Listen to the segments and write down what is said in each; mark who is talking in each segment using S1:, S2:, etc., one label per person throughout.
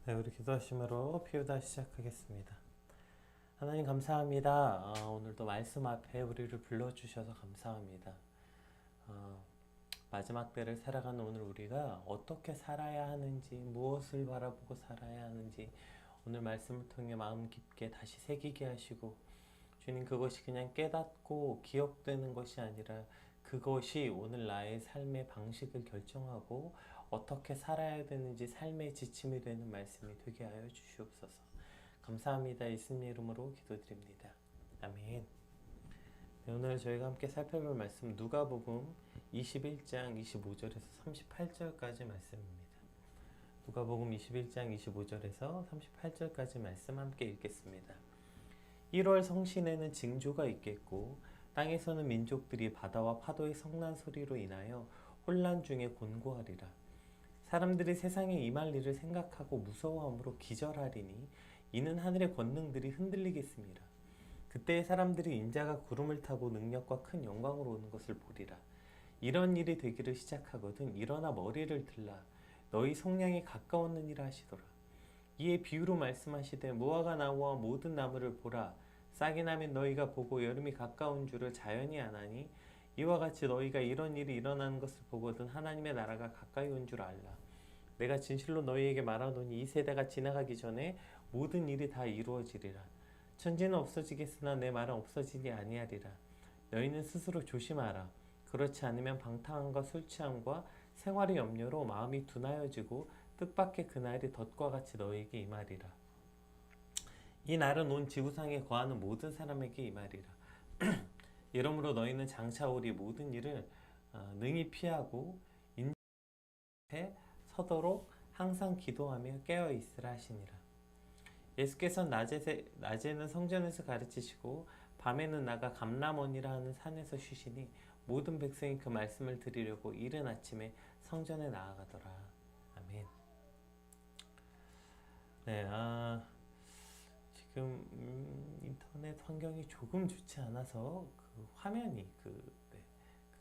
S1: 네, 우리 기도하심으로 피우다 시작하겠습니다. 하나님 감사합니다. 오늘도 말씀 앞에 우리를 불러주셔서 감사합니다. 어, 마지막 때를 살아가는 오늘 우리가 어떻게 살아야 하는지, 무엇을 바라보고 살아야 하는지 오늘 말씀을 통해 마음 깊게 다시 새기게 하시고, 주님, 그것이 그냥 깨닫고 기억되는 것이 아니라 그것이 오늘 나의 삶의 방식을 결정하고 어떻게 살아야 되는지 삶의 지침이 되는 말씀이 되게 하여 주시옵소서. 감사합니다. 예수님 이름으로 기도드립니다. 아멘. 네, 오늘 저희가 함께 살펴볼 말씀 누가복음 21장 25절에서 38절까지 말씀입니다. 누가복음 21장 25절에서 38절까지 말씀 함께 읽겠습니다. 1월 성신에는 징조가 있겠고 땅에서는 민족들이 바다와 파도의 성난 소리로 인하여 혼란 중에 곤고하리라. 사람들이 세상에 임할 일을 생각하고 무서워함으로 기절하리니 이는 하늘의 권능들이 흔들리겠습니다. 그때의 사람들이 인자가 구름을 타고 능력과 큰 영광으로 오는 것을 보리라. 이런 일이 되기를 시작하거든 일어나 머리를 들라. 너희 속량이 가까웠느니라 하시더라. 이에 비유로 말씀하시되 무화과 나무와 모든 나무를 보라. 싹이 나면 너희가 보고 여름이 가까운 줄을 자연히 아나니 이와 같이 너희가 이런 일이 일어나는 것을 보거든 하나님의 나라가 가까이 온 줄 알라. 내가 진실로 너희에게 말하노니 이 세대가 지나가기 전에 모든 일이 다 이루어지리라. 천지는 없어지겠으나 내 말은 없어지지 아니하리라. 너희는 스스로 조심하라. 그렇지 않으면 방탕함과 술 취함과 생활의 염려로 마음이 둔하여지고 뜻밖의 그날이 덫과 같이 너희에게 임하리라. 이 날은 온 지구상에 거하는 모든 사람에게 임하리라. 이러므로 너희는 장차 오리 모든 일을 능히 피하고 인자에 서도록 항상 기도하며 깨어 있으라 하시니라. 예수께서는 낮에는 성전에서 가르치시고 밤에는 나가 감람원이라 하는 산에서 쉬시니 모든 백성이 그 말씀을 들으려고 이른 아침에 성전에 나아가더라. 아멘. 네, 지금 인터넷 환경이 조금 좋지 않아서 그 화면이 그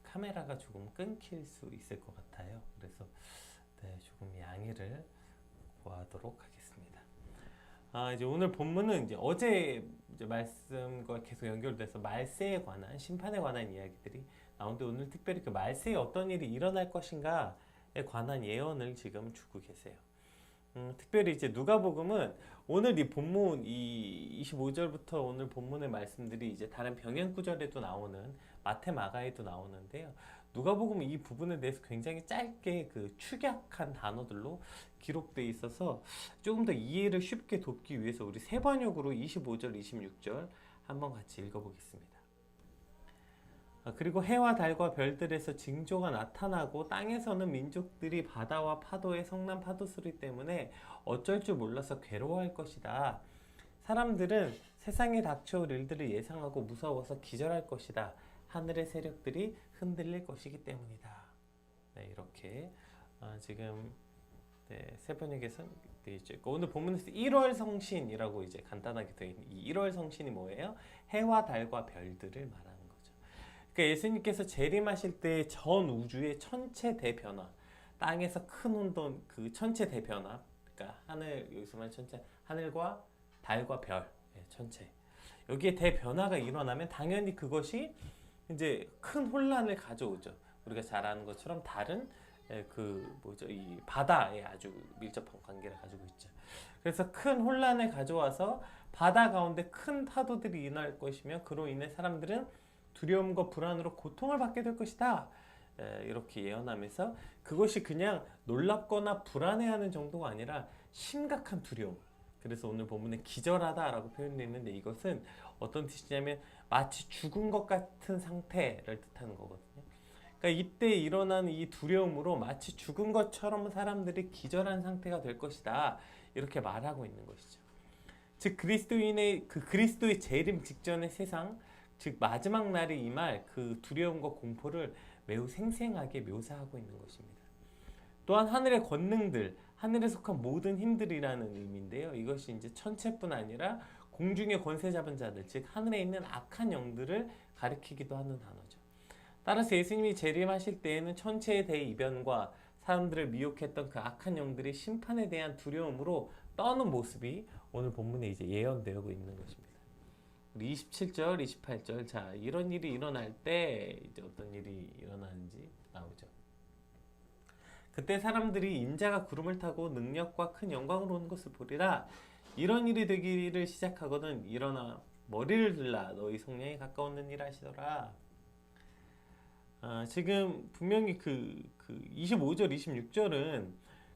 S1: 카메라가 조금 끊길 수 있을 것 같아요. 그래서 조금 양해를 구하도록 하겠습니다. 이제 오늘 본문은 이제 어제 이제 말씀과 계속 연결돼서 말세에 관한 심판에 관한 이야기들이 나오는데 오늘 특별히 그 말세에 어떤 일이 일어날 것인가에 관한 예언을 지금 주고 계세요. 특별히 이제 누가복음은 오늘 이 본문 이 25절부터 오늘 본문의 말씀들이 이제 다른 병행 구절에도 나오는 마태 마가에도 나오는데요. 누가복음은 이 부분에 대해서 굉장히 짧게 그 축약한 단어들로 기록되어 있어서 조금 더 이해를 쉽게 돕기 위해서 우리 세 번역으로 25절, 26절 한번 같이 읽어보겠습니다. 그리고 해와 달과 별들에서 징조가 나타나고 땅에서는 민족들이 바다와 파도의 성난 파도 소리 때문에 어쩔 줄 몰라서 괴로워할 것이다. 사람들은 세상에 닥쳐올 일들을 예상하고 무서워서 기절할 것이다. 하늘의 세력들이 흔들릴 것이기 때문이다. 네, 이렇게 지금 세번역에서는 이제 오늘 본문에서 1월 성신이라고 이제 간단하게 되어 있는 이 1월 성신이 뭐예요? 해와 달과 별들을 말하는 거죠. 그러니까 예수님께서 재림하실 때 전 우주의 천체 대변화, 땅에서 큰 혼돈 그 천체 대변화, 그러니까 하늘 여기서 말 천체, 하늘과 달과 별, 천체. 여기에 대변화가 일어나면 당연히 그것이 이제 큰 혼란을 가져오죠. 우리가 잘 아는 것처럼 달은 이 바다에 아주 밀접한 관계를 가지고 있죠. 그래서 큰 혼란을 가져와서 바다 가운데 큰 파도들이 일어날 것이며 그로 인해 사람들은 두려움과 불안으로 고통을 받게 될 것이다. 이렇게 예언하면서 그것이 그냥 놀랍거나 불안해하는 정도가 아니라 심각한 두려움. 그래서 오늘 본문에 기절하다라고 표현되어 있는데 이것은 어떤 뜻이냐면 마치 죽은 것 같은 상태를 뜻하는 거거든요. 그러니까 이때 일어나는 이 두려움으로 마치 죽은 것처럼 사람들이 기절한 상태가 될 것이다. 이렇게 말하고 있는 것이죠. 즉 그리스도의 재림 직전의 세상, 즉 마지막 날에 임할 그 두려움과 공포를 매우 생생하게 묘사하고 있는 것입니다. 또한 하늘의 권능들, 하늘에 속한 모든 힘들이라는 의미인데요. 이것이 이제 천체뿐 아니라 공중의 권세 잡은 자들, 즉 하늘에 있는 악한 영들을 가리키기도 하는 단어죠. 따라서 예수님이 재림하실 때에는 천체의 대이변과 사람들을 미혹했던 그 악한 영들이 심판에 대한 두려움으로 떠는 모습이 오늘 본문에 이제 예언되고 있는 것입니다. 우리 27절, 28절 자 이런 일이 일어날 때 이제 어떤 일이 일어나는지 나오죠. 그때 사람들이 인자가 구름을 타고 능력과 큰 영광으로 오는 것을 보리라. 이런 일이 되기를 시작하거든 일어나 머리를 들라 너희 성령에 가까웠는 일 하시더라. 지금 분명히 그 25절, 26절은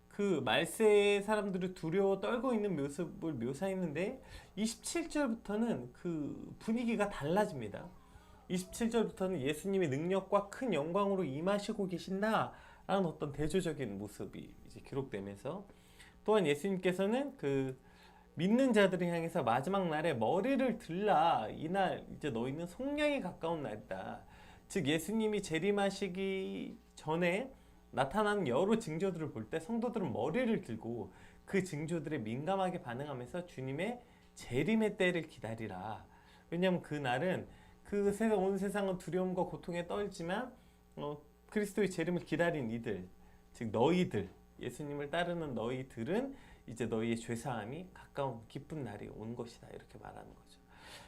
S1: 그 말세의 사람들이 두려워 떨고 있는 모습을 묘사했는데 27절부터는 그 분위기가 달라집니다. 27절부터는 예수님의 능력과 큰 영광으로 임하시고 계신다라는 어떤 대조적인 모습이 이제 기록되면서 또한 예수님께서는 그 믿는 자들을 향해서 마지막 날에 머리를 들라 이날 이제 너희는 속량이 가까운 날이다. 즉 예수님이 재림하시기 전에 나타나는 여러 징조들을 볼 때 성도들은 머리를 들고 그 징조들에 민감하게 반응하면서 주님의 재림의 때를 기다리라. 왜냐하면 그 날은 온 세상은 두려움과 고통에 떨지만 그리스도의 재림을 기다린 이들, 즉 너희들, 예수님을 따르는 너희들은 이제 너희의 죄사함이 가까운 기쁜 날이 온 것이다. 이렇게 말하는 거죠.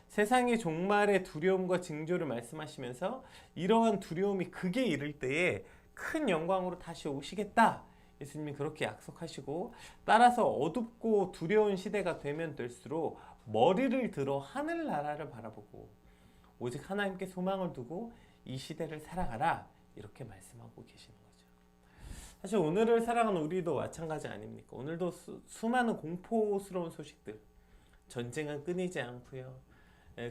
S1: 세상의 종말의 두려움과 징조를 말씀하시면서 이러한 두려움이 극에 이를 때에 큰 영광으로 다시 오시겠다. 예수님이 그렇게 약속하시고 따라서 어둡고 두려운 시대가 되면 될수록 머리를 들어 하늘나라를 바라보고 오직 하나님께 소망을 두고 이 시대를 살아가라. 이렇게 말씀하고 계시는 거죠. 사실 오늘을 살아가는 우리도 마찬가지 아닙니까? 오늘도 수많은 공포스러운 소식들, 전쟁은 끊이지 않고요.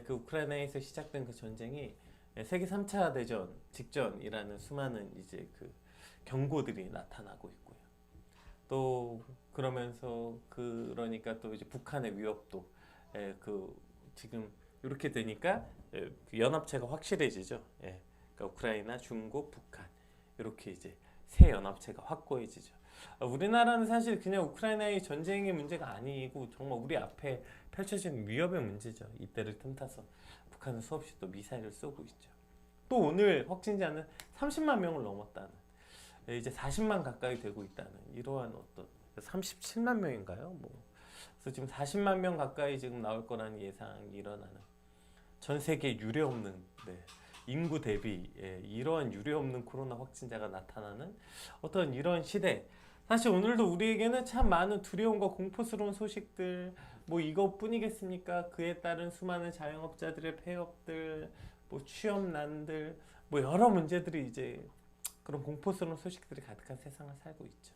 S1: 그 우크라이나에서 시작된 그 전쟁이 세계 3차 대전 직전이라는 수많은 이제 그 경고들이 나타나고 있고요. 또 그러면서 그러니까 또 이제 북한의 위협도 그 지금 이렇게 되니까 그 연합체가 확실해지죠. 그러니까 우크라이나, 중국, 북한 이렇게 이제 새 연합체가 확고해지죠. 우리나라는 사실 그냥 우크라이나의 전쟁의 문제가 아니고 정말 우리 앞에 펼쳐진 위협의 문제죠. 이때를 틈타서 북한은 수없이 또 미사일을 쏘고 있죠. 또 오늘 확진자는 30만 명을 넘었다는, 이제 40만 가까이 되고 있다는 이러한 어떤 37만 명인가요? 그래서 지금 40만 명 가까이 지금 나올 거라는 예상이 일어나는 전 세계 유례 없는 인구 대비 이러한 유례 없는 코로나 확진자가 나타나는 어떤 이런 시대. 사실 오늘도 우리에게는 참 많은 두려움과 공포스러운 소식들 이것뿐이겠습니까? 그에 따른 수많은 자영업자들의 폐업들, 취업난들, 여러 문제들이 이제 그런 공포스러운 소식들이 가득한 세상을 살고 있죠.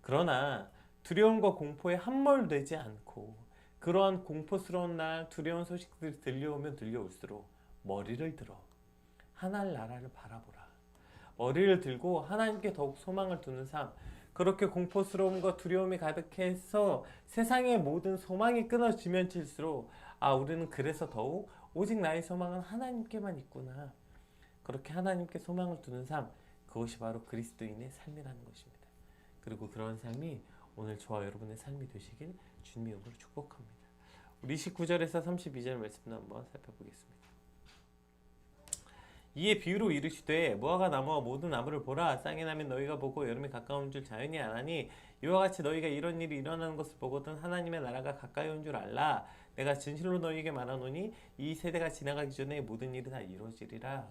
S1: 그러나 두려움과 공포에 함몰되지 않고 그러한 공포스러운 날 두려운 소식들이 들려오면 들려올수록 머리를 들어 하늘나라를 바라보라. 머리를 들고 하나님께 더욱 소망을 두는 삶. 그렇게 공포스러움과 두려움이 가득해서 세상의 모든 소망이 끊어지면 질수록 우리는 그래서 더욱 오직 나의 소망은 하나님께만 있구나. 그렇게 하나님께 소망을 두는 삶, 그것이 바로 그리스도인의 삶이라는 것입니다. 그리고 그런 삶이 오늘 저와 여러분의 삶이 되시길 주님의 이름으로 축복합니다. 우리 29절에서 32절 말씀을 한번 살펴보겠습니다. 이에 비유로 이르시되 무화과 나무와 모든 나무를 보라. 쌍이 나면 너희가 보고 여름이 가까운 줄 자연히 아나니 이와 같이 너희가 이런 일이 일어나는 것을 보거든 하나님의 나라가 가까이 온 줄 알라. 내가 진실로 너희에게 말하노니 이 세대가 지나가기 전에 모든 일이 다 이루어지리라.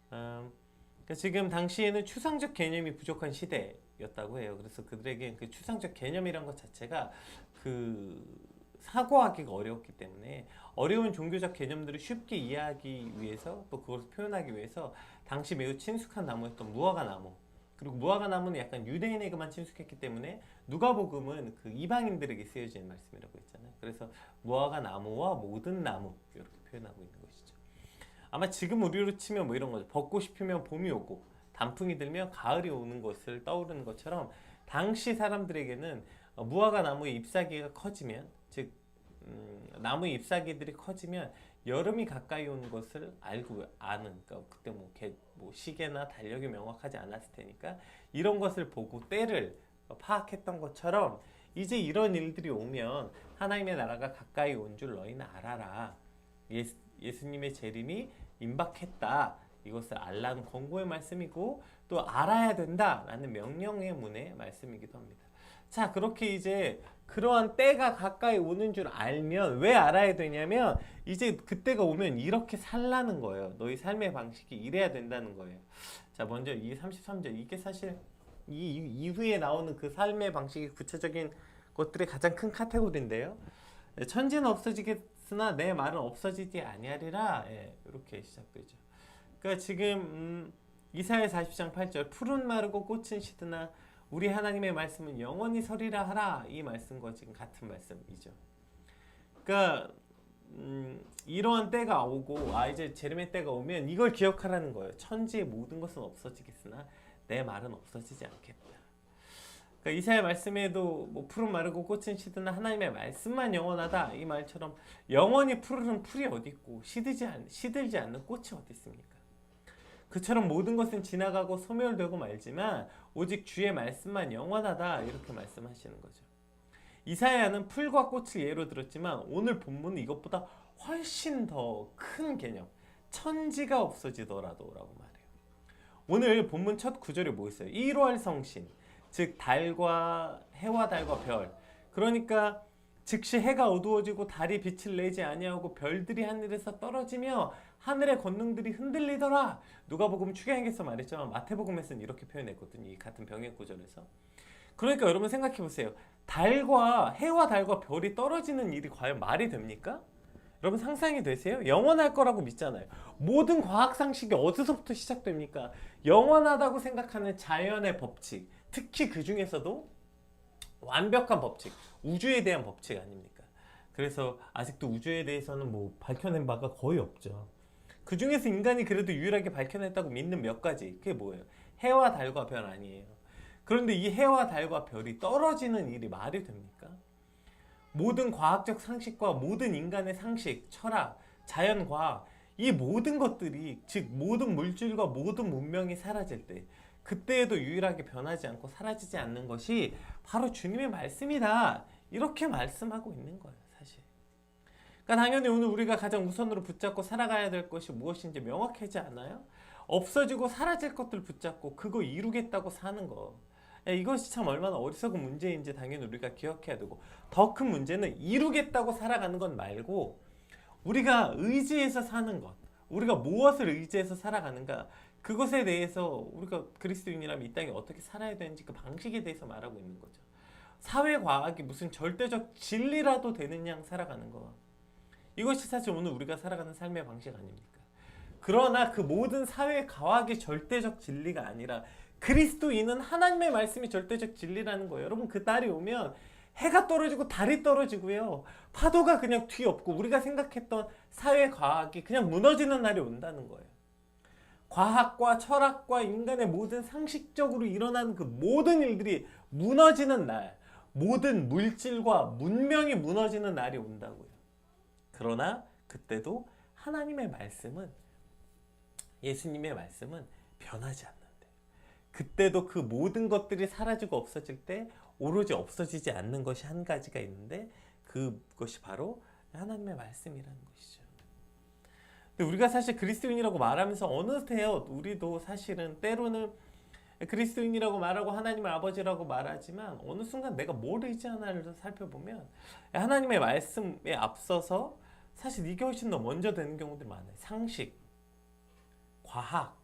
S1: 그러니까 지금 당시에는 추상적 개념이 부족한 시대였다고 해요. 그래서 그들에게 그 추상적 개념이란 것 자체가 사고하기가 어려웠기 때문에 어려운 종교적 개념들을 쉽게 이해하기 위해서 또 그걸 표현하기 위해서 당시 매우 친숙한 나무였던 무화과 나무, 그리고 무화과 나무는 약간 유대인에게만 친숙했기 때문에 누가복음은 그 이방인들에게 쓰여진 말씀이라고 했잖아요. 그래서 무화과 나무와 모든 나무 이렇게 표현하고 있는 것이죠. 아마 지금 우리로 치면 이런 거죠. 벚꽃이 피면 봄이 오고 단풍이 들면 가을이 오는 것을 떠오르는 것처럼 당시 사람들에게는 무화과 나무의 잎사귀가 커지면, 즉 나무의 잎사귀들이 커지면 여름이 가까이 오는 것을 알고 아는, 그러니까 그때 시계나 달력이 명확하지 않았을 테니까 이런 것을 보고 때를 파악했던 것처럼 이제 이런 일들이 오면 하나님의 나라가 가까이 온 줄 너희는 알아라. 예수님의 재림이 임박했다. 이것을 알라는 권고의 말씀이고 또 알아야 된다라는 명령의 문의 말씀이기도 합니다. 자, 그렇게 이제 그러한 때가 가까이 오는 줄 알면, 왜 알아야 되냐면 이제 그때가 오면 이렇게 살라는 거예요. 너희 삶의 방식이 이래야 된다는 거예요. 자, 먼저 이 33절, 이게 사실 이 이후에 나오는 그 삶의 방식이 구체적인 것들의 가장 큰 카테고리인데요. 천지는 없어지겠으나 내 말은 없어지지 아니하리라. 예, 이렇게 시작되죠. 그러니까 지금 이사야 40장 8절, 푸른 마르고 꽃은 시드나 우리 하나님의 말씀은 영원히 서리라 하라, 이 말씀과 지금 같은 말씀이죠. 그러니까 이러한 때가 오고, 이제 재림의 때가 오면 이걸 기억하라는 거예요. 천지의 모든 것은 없어지겠으나 내 말은 없어지지 않겠다. 그러니까 이사야 말씀에도 뭐 푸른 마르고 꽃은 시드나 하나님의 말씀만 영원하다, 이 말처럼 영원히 푸르른 풀이 어디 있고 시들지 않는 꽃이 어디 있습니까? 그처럼 모든 것은 지나가고 소멸되고 말지만 오직 주의 말씀만 영원하다, 이렇게 말씀하시는 거죠. 이사야는 풀과 꽃을 예로 들었지만 오늘 본문은 이것보다 훨씬 더 큰 개념, 천지가 없어지더라도 라고 말해요. 오늘 본문 첫 구절이 뭐 있어요? 1월 성신, 즉 달과 해와 달과 별. 그러니까 즉시 해가 어두워지고 달이 빛을 내지 아니하고 별들이 하늘에서 떨어지며 하늘의 권능들이 흔들리더라. 누가복음 추경에서 말했지만 마태복음에서는 이렇게 표현했거든요. 이 같은 병행 구절에서. 그러니까 여러분 생각해 보세요. 해와 달과 별이 떨어지는 일이 과연 말이 됩니까? 여러분 상상이 되세요? 영원할 거라고 믿잖아요. 모든 과학 상식이 어디서부터 시작됩니까? 영원하다고 생각하는 자연의 법칙, 특히 그 중에서도 완벽한 법칙, 우주에 대한 법칙 아닙니까? 그래서 아직도 우주에 대해서는 뭐 밝혀낸 바가 거의 없죠. 그 중에서 인간이 그래도 유일하게 밝혀냈다고 믿는 몇 가지, 그게 뭐예요? 해와 달과 별 아니에요. 그런데 이 해와 달과 별이 떨어지는 일이 말이 됩니까? 모든 과학적 상식과 모든 인간의 상식, 철학, 자연과학, 이 모든 것들이, 즉 모든 물질과 모든 문명이 사라질 때, 그때에도 유일하게 변하지 않고 사라지지 않는 것이 바로 주님의 말씀이다, 이렇게 말씀하고 있는 거예요, 사실. 그러니까 당연히 오늘 우리가 가장 우선으로 붙잡고 살아가야 될 것이 무엇인지 명확하지 않아요? 없어지고 사라질 것들 붙잡고 그거 이루겠다고 사는 거. 이것이 참 얼마나 어리석은 문제인지 당연히 우리가 기억해야 되고, 더 큰 문제는 이루겠다고 살아가는 것 말고 우리가 의지해서 사는 것, 우리가 무엇을 의지해서 살아가는가, 그것에 대해서 우리가 그리스도인이라면 이 땅에 어떻게 살아야 되는지 그 방식에 대해서 말하고 있는 거죠. 사회과학이 무슨 절대적 진리라도 되는 양 살아가는 거, 이것이 사실 오늘 우리가 살아가는 삶의 방식 아닙니까? 그러나 그 모든 사회과학이 절대적 진리가 아니라 그리스도인은 하나님의 말씀이 절대적 진리라는 거예요. 여러분, 그 날이 오면 해가 떨어지고 달이 떨어지고요, 파도가 그냥 뒤엎고 우리가 생각했던 사회과학이 그냥 무너지는 날이 온다는 거예요. 과학과 철학과 인간의 모든 상식적으로 일어나는 그 모든 일들이 무너지는 날, 모든 물질과 문명이 무너지는 날이 온다고요. 그러나 그때도 하나님의 말씀은, 예수님의 말씀은 변하지 않는데, 그때도 그 모든 것들이 사라지고 없어질 때 오로지 없어지지 않는 것이 한 가지가 있는데, 그것이 바로 하나님의 말씀이라는 것이죠. 근데 우리가 사실 그리스도인이라고 말하면서 어느새요, 우리도 사실은 때로는 그리스도인이라고 말하고 하나님을 아버지라고 말하지만 어느 순간 내가 뭘 의지하나를 살펴보면 하나님의 말씀에 앞서서 사실 이게 훨씬 더 먼저 되는 경우들이 많아요. 상식, 과학,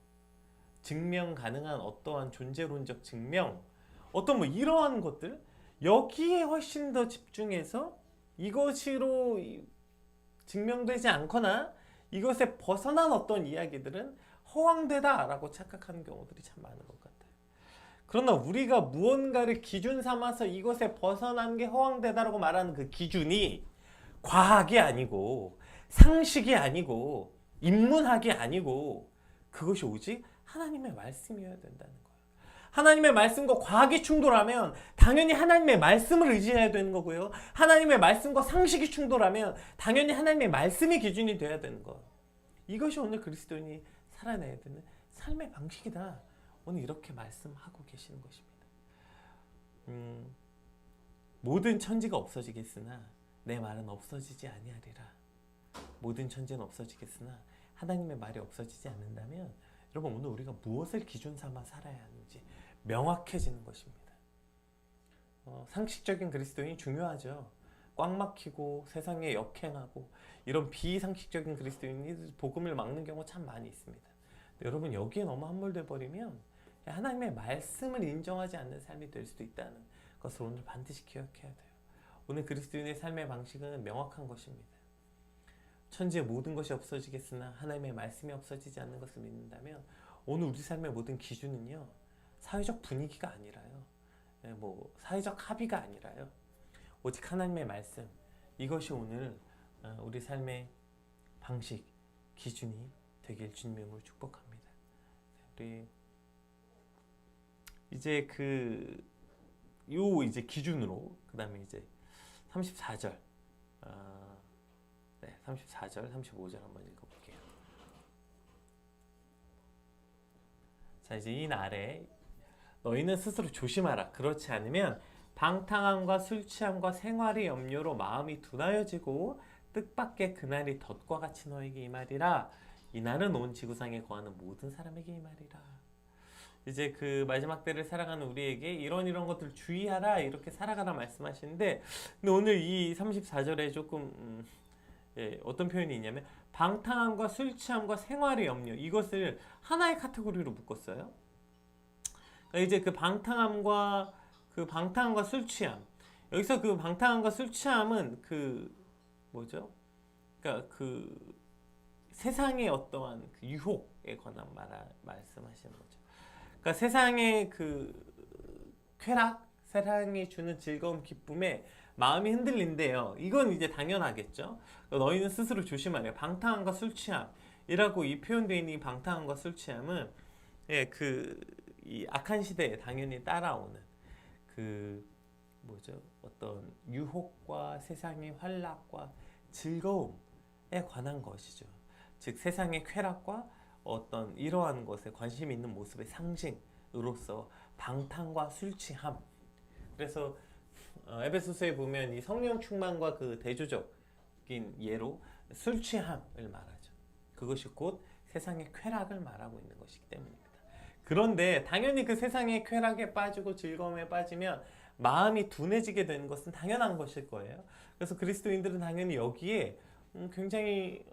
S1: 증명 가능한 어떠한 존재론적 증명, 어떤 뭐 이러한 것들, 여기에 훨씬 더 집중해서 이것으로 증명되지 않거나 이것에 벗어난 어떤 이야기들은 허황되다라고 착각하는 경우들이 참 많은 것 같아요. 그러나 우리가 무언가를 기준 삼아서 이것에 벗어난 게 허황되다라고 말하는 그 기준이 과학이 아니고 상식이 아니고 인문학이 아니고 그것이 오직 하나님의 말씀이어야 된다는 거예요. 하나님의 말씀과 과학이 충돌하면 당연히 하나님의 말씀을 의지해야 되는 거고요. 하나님의 말씀과 상식이 충돌하면 당연히 하나님의 말씀이 기준이 되어야 되는 거예요. 이것이 오늘 그리스도인이 살아내야 되는 삶의 방식이다, 오늘 이렇게 말씀하고 계시는 것입니다. 모든 천지가 없어지겠으나 내 말은 없어지지 아니하리라. 모든 천지는 없어지겠으나 하나님의 말이 없어지지 않는다면, 여러분 오늘 우리가 무엇을 기준 삼아 살아야 하는지 명확해지는 것입니다. 상식적인 그리스도인이 중요하죠. 꽉 막히고 세상에 역행하고 이런 비상식적인 그리스도인이 복음을 막는 경우가 참 많이 있습니다. 여러분 여기에 너무 함몰돼 버리면 하나님의 말씀을 인정하지 않는 삶이 될 수도 있다는 것을 오늘 반드시 기억해야 돼요. 오늘 그리스도인의 삶의 방식은 명확한 것입니다. 천지의 모든 것이 없어지겠으나 하나님의 말씀이 없어지지 않는 것을 믿는다면 오늘 우리 삶의 모든 기준은요, 사회적 분위기가 아니라요, 뭐 사회적 합의가 아니라요, 오직 하나님의 말씀, 이것이 오늘 우리 삶의 방식, 기준이 되길 주님의 축복합니다. 우리 이제 이제 기준으로 그 다음에 이제 34절, 34절, 35절 한번 읽어볼게요. 자, 이제 이 날에 너희는 스스로 조심하라. 그렇지 않으면 방탕함과 술 취함과 생활의 염려로 마음이 둔하여지고 뜻밖의 그날이 덫과 같이 너에게 임하리라. 이 날은 온 지구상에 거하는 모든 사람에게 임하리라. 이제 그 마지막 때를 살아가는 우리에게 이런 것들 주의하라, 이렇게 살아가라 말씀하시는데, 근데 오늘 이 34절에 조금 어떤 표현이 있냐면 방탕함과 술 취함과 생활의 염려, 이것을 하나의 카테고리로 묶었어요. 그러니까 이제 그 방탕함과 술 취함, 여기서 그 방탕함과 술 취함은 뭐죠? 그러니까 세상의 어떠한 유혹에 관한 말씀하시는 거죠. 그러니까 세상의 쾌락, 세상이 주는 즐거움, 기쁨에 마음이 흔들린대요. 이건 이제 당연하겠죠. 너희는 스스로 조심하래요. 방탕함과 술 취함이라고 이 표현되어 있는 이 방탕함과 술 취함은 이 악한 시대에 당연히 따라오는 뭐죠? 어떤 유혹과 세상의 환락과 즐거움에 관한 것이죠. 즉 세상의 쾌락과 어떤 이러한 것에 관심 있는 모습의 상징으로서 방탕과 술 취함. 그래서 에베소서에 보면 이 성령 충만과 그 대조적인 예로 술 취함을 말하죠. 그것이 곧 세상의 쾌락을 말하고 있는 것이기 때문입니다. 그런데 당연히 그 세상의 쾌락에 빠지고 즐거움에 빠지면 마음이 둔해지게 되는 것은 당연한 것일 거예요. 그래서 그리스도인들은 당연히 여기에 굉장히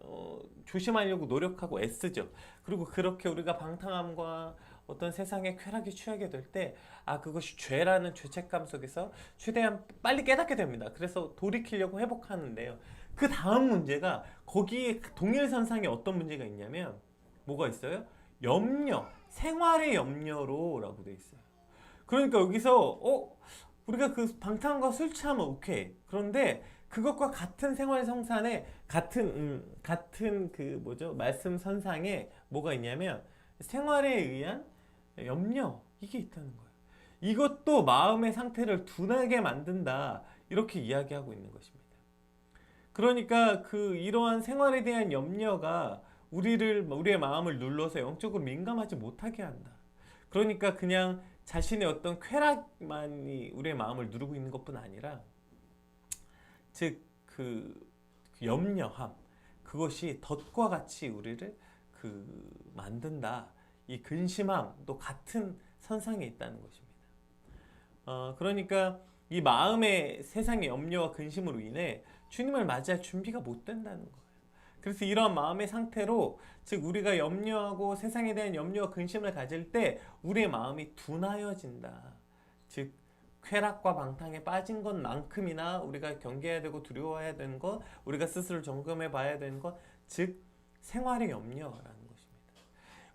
S1: 조심하려고 노력하고 애쓰죠. 그리고 그렇게 우리가 방탕함과 어떤 세상의 쾌락에 취하게 될 때 그것이 죄라는 죄책감 속에서 최대한 빨리 깨닫게 됩니다. 그래서 돌이키려고 회복하는데요. 그 다음 문제가 거기에 동일선상에 어떤 문제가 있냐면 뭐가 있어요? 염려, 생활의 염려로라고 돼 있어요. 그러니까 여기서 우리가 그 방탕과 술 취하면 오케이. 그런데 그것과 같은 생활 성산에 같은 말씀 선상에 뭐가 있냐면 생활에 의한 염려, 이게 있다는 거예요. 이것도 마음의 상태를 둔하게 만든다, 이렇게 이야기하고 있는 것입니다. 그러니까 이러한 생활에 대한 염려가 우리의 마음을 눌러서 영적으로 민감하지 못하게 한다. 그러니까 그냥 자신의 어떤 쾌락만이 우리의 마음을 누르고 있는 것뿐 아니라, 즉 염려함, 그것이 덫과 같이 우리를 만든다. 이 근심함도 같은 선상에 있다는 것입니다. 그러니까 이 마음의 세상의 염려와 근심으로 인해 주님을 맞이할 준비가 못 된다는 거예요. 그래서 이러한 마음의 상태로, 즉 우리가 염려하고 세상에 대한 염려와 근심을 가질 때 우리의 마음이 둔하여진다. 즉 쾌락과 방탕에 빠진 것만큼이나 우리가 경계해야 되고 두려워해야 되는 것, 우리가 스스로 점검해 봐야 되는 것, 즉 생활의 염려라는 것입니다.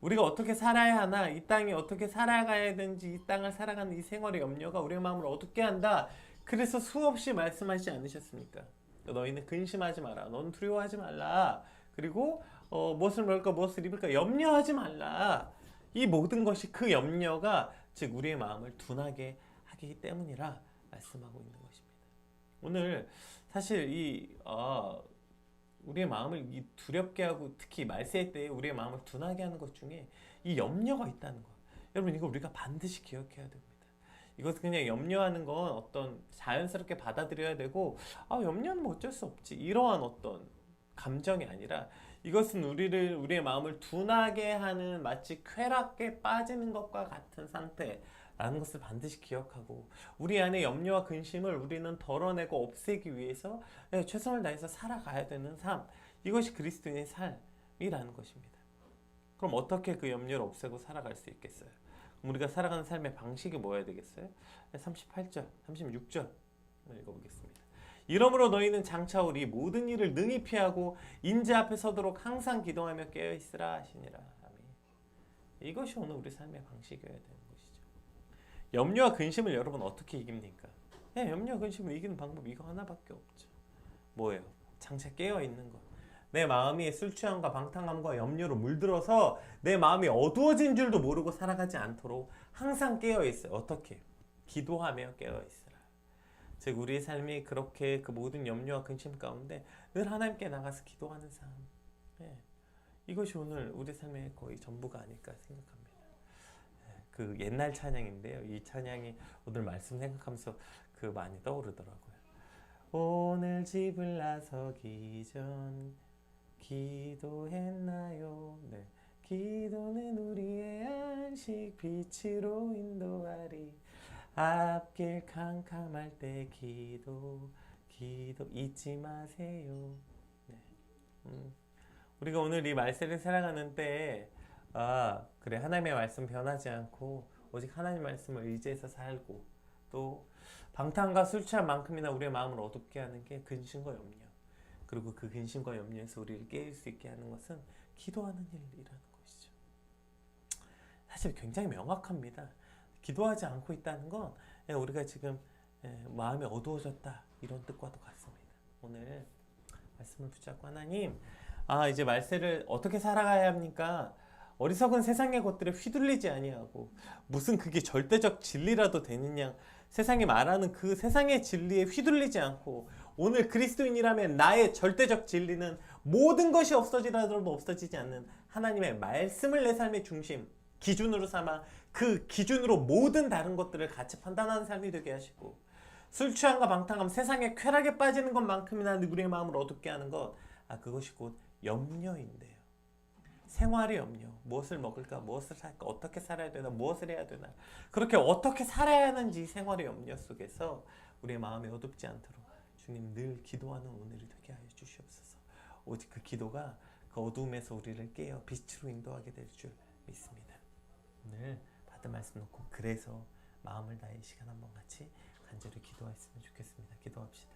S1: 우리가 어떻게 살아야 하나, 이 땅에 어떻게 살아가야 되는지, 이 땅을 살아가는 이 생활의 염려가 우리의 마음을 어둡게 한다. 그래서 수없이 말씀하시지 않으셨습니까? 너희는 근심하지 마라. 너는 두려워하지 말라. 그리고 무엇을 먹을까, 무엇을 입을까 염려하지 말라. 이 모든 것이 그 염려가 즉 우리의 마음을 둔하게 하기 때문이라 말씀하고 있는 것입니다. 오늘 사실 우리의 마음을 두렵게 하고 특히 말세 때 우리의 마음을 둔하게 하는 것 중에 이 염려가 있다는 것. 여러분, 이거 우리가 반드시 기억해야 됩니다. 이것은 그냥 염려하는 건 어떤 자연스럽게 받아들여야 되고 염려는 뭐 어쩔 수 없지, 이러한 어떤 감정이 아니라, 이것은 우리의 마음을 둔하게 하는 마치 쾌락에 빠지는 것과 같은 상태라는 것을 반드시 기억하고 우리 안에 염려와 근심을 우리는 덜어내고 없애기 위해서 최선을 다해서 살아가야 되는 삶, 이것이 그리스도인의 삶이라는 것입니다. 그럼 어떻게 그 염려를 없애고 살아갈 수 있겠어요? 그럼 우리가 살아가는 삶의 방식이 뭐여야 되겠어요? 38절, 36절 읽어보겠습니다. 이러므로 너희는 장차 우리 모든 일을 능히 피하고 인재 앞에 서도록 항상 기도하며 깨어있으라 하시니라. 아멘. 이것이 오늘 우리 삶의 방식이어야 되는 것이죠. 염려와 근심을 여러분 어떻게 이깁니까? 염려와 근심을 이기는 방법 이거 하나밖에 없죠. 뭐예요? 장차 깨어있는 것. 내 마음이 술 취함과 방탕함과 염려로 물들어서 내 마음이 어두워진 줄도 모르고 살아가지 않도록 항상 깨어있어요. 어떻게? 기도하며 깨어있어요. 즉 우리의 삶이 그렇게 그 모든 염려와 근심 가운데 늘 하나님께 나가서 기도하는 삶, 이것이 오늘 우리 삶의 거의 전부가 아닐까 생각합니다. 그 옛날 찬양인데요, 이 찬양이 오늘 말씀 생각하면서 그 많이 떠오르더라고요. 오늘 집을 나서기 전 기도했나요? 기도는 우리의 안식 빛으로 인도하리. 앞길 캄캄할 때 기도 잊지 마세요. 우리가 오늘 이 말세를 살아가는 때에 그래, 하나님의 말씀 변하지 않고 오직 하나님 말씀을 의지해서 살고 또 방탕과 술 취한만큼이나 우리의 마음을 어둡게 하는 게 근심과 염려, 그리고 그 근심과 염려에서 우리를 깨울 수 있게 하는 것은 기도하는 일이라는 것이죠. 사실 굉장히 명확합니다. 기도하지 않고 있다는 건 우리가 지금 마음이 어두워졌다 이런 뜻과도 같습니다. 오늘 말씀을 붙잡고 하나님, 이제 말세를 어떻게 살아가야 합니까? 어리석은 세상의 것들에 휘둘리지 아니하고 무슨 그게 절대적 진리라도 되느냐, 세상이 말하는 그 세상의 진리에 휘둘리지 않고 오늘 그리스도인이라면 나의 절대적 진리는 모든 것이 없어지라도 없어지지 않는 하나님의 말씀을 내 삶의 중심 기준으로 삼아 그 기준으로 모든 다른 것들을 같이 판단하는 삶이 되게 하시고, 술 취함과 방탕함, 세상의 쾌락에 빠지는 것만큼이나 우리의 마음을 어둡게 하는 것, 그것이 곧 염려인데요. 생활의 염려, 무엇을 먹을까, 무엇을 살까, 어떻게 살아야 되나, 무엇을 해야 되나, 그렇게 어떻게 살아야 하는지 생활의 염려 속에서 우리의 마음이 어둡지 않도록 주님 늘 기도하는 오늘이 되게 하여 주시옵소서. 오직 그 기도가 그 어두움에서 우리를 깨어 빛으로 인도하게 될 줄 믿습니다. 오늘 받은 말씀 놓고 그래서 마음을 다해 시간 한번 같이 간절히 기도했으면 좋겠습니다. 기도합시다.